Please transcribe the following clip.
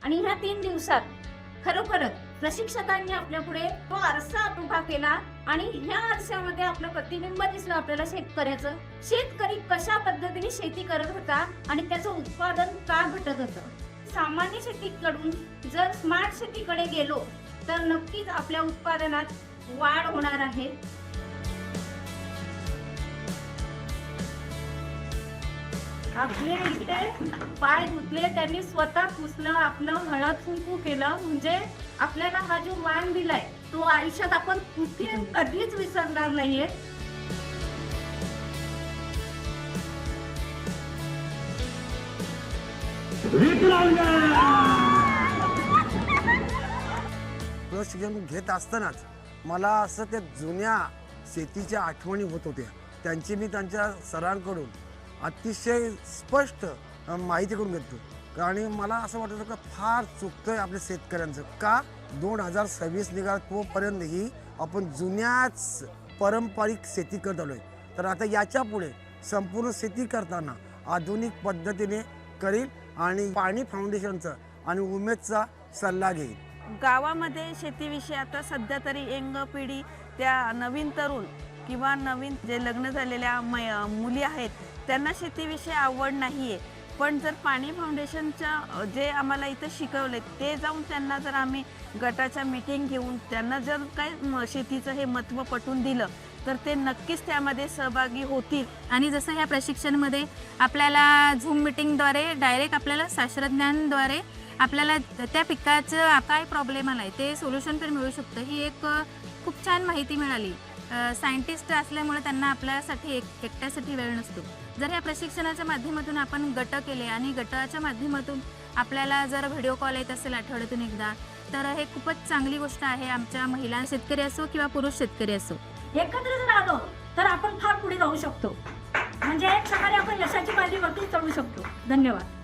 आणि ह्या 3 दिवसात खरोखरच प्रशिक्षकांनी आपल्या पुढे तो आरसा उभा केला आणि ह्या आरशामध्ये आपलं प्रतिबिंब दिसलं आपल्याला शेतकऱ्याचं. शेतकरी कशा पद्धतीने शेती करत होता आणि त्याचं उत्पादन का घटत होतं. सामान्य शेतीकडून जर स्मार्ट शेतीकडे गेलो तर नक्कीच आपल्या उत्पादनात वाढ होणार आहे. आपले इथे पाय धुतले, त्यांनी स्वतः पुसलं, आपलं हळद कुंकू केलं, म्हणजे आपल्याला हा जो मान दिलाय तो आयुष्यात आपण कुठे कधीच विसरणार नाहीये. प्रशिक्षण घेत असतानाच मला असं त्या जुन्या शेतीच्या आठवणी होत होत्या. त्यांची मी त्यांच्या सरांकडून अतिशय स्पष्ट माहिती करून घेतो आणि मला असं वाटतं का फार चुकतंय आपल्या शेतकऱ्यांचं. का 2026 निघाला तोपर्यंत ही आपण जुन्याच पारंपरिक शेती करत आलोय. तर आता याच्या पुढे संपूर्ण शेती करताना आधुनिक पद्धतीने करील आणि पाणी फाउंडेशनचा आणि उमेदचा सल्ला घेईल. गावामध्ये शेतीविषयी आता सध्या तरी यंग पिढी, त्या नवीन तरुण किंवा नवीन जे लग्न झालेल्या मुली आहेत त्यांना शेतीविषयी आवड नाही आहे. पण जर पाणी फाउंडेशनच्या जे आम्हाला इथं शिकवले ते जाऊन त्यांना जर आम्ही गटाच्या मीटिंग घेऊन त्यांना जर काय शेतीचं हे महत्त्व पटवून दिलं तर ते नक्कीच त्यामध्ये सहभागी होतील. आणि जसं ह्या प्रशिक्षणामध्ये आपल्याला झूम मीटिंगद्वारे डायरेक्ट आपल्याला शास्त्रज्ञांद्वारे आपल्याला त्या पिकाचं काय प्रॉब्लेम आला आहे ते सोल्युशन पण मिळू शकतं. ही एक खूप छान माहिती मिळाली. सायंटिस्ट असल्यामुळे त्यांना आपल्यासाठी एकट्यासाठी वेळ नसतो. जर या प्रशिक्षणाच्या माध्यमातून आपण गट केले आणि गटाच्या माध्यमातून आपल्याला जर व्हिडिओ कॉल येत असेल आठवड्यातून एकदा तर हे खूपच चांगली गोष्ट आहे. आमच्या महिला शेतकरी असो किंवा पुरुष शेतकरी असो, एकत्र जर आलो तर आपण फार पुढे जाऊ शकतो. म्हणजे एक प्रकारे आपण यशाची पायरी वरती चढू शकतो. धन्यवाद.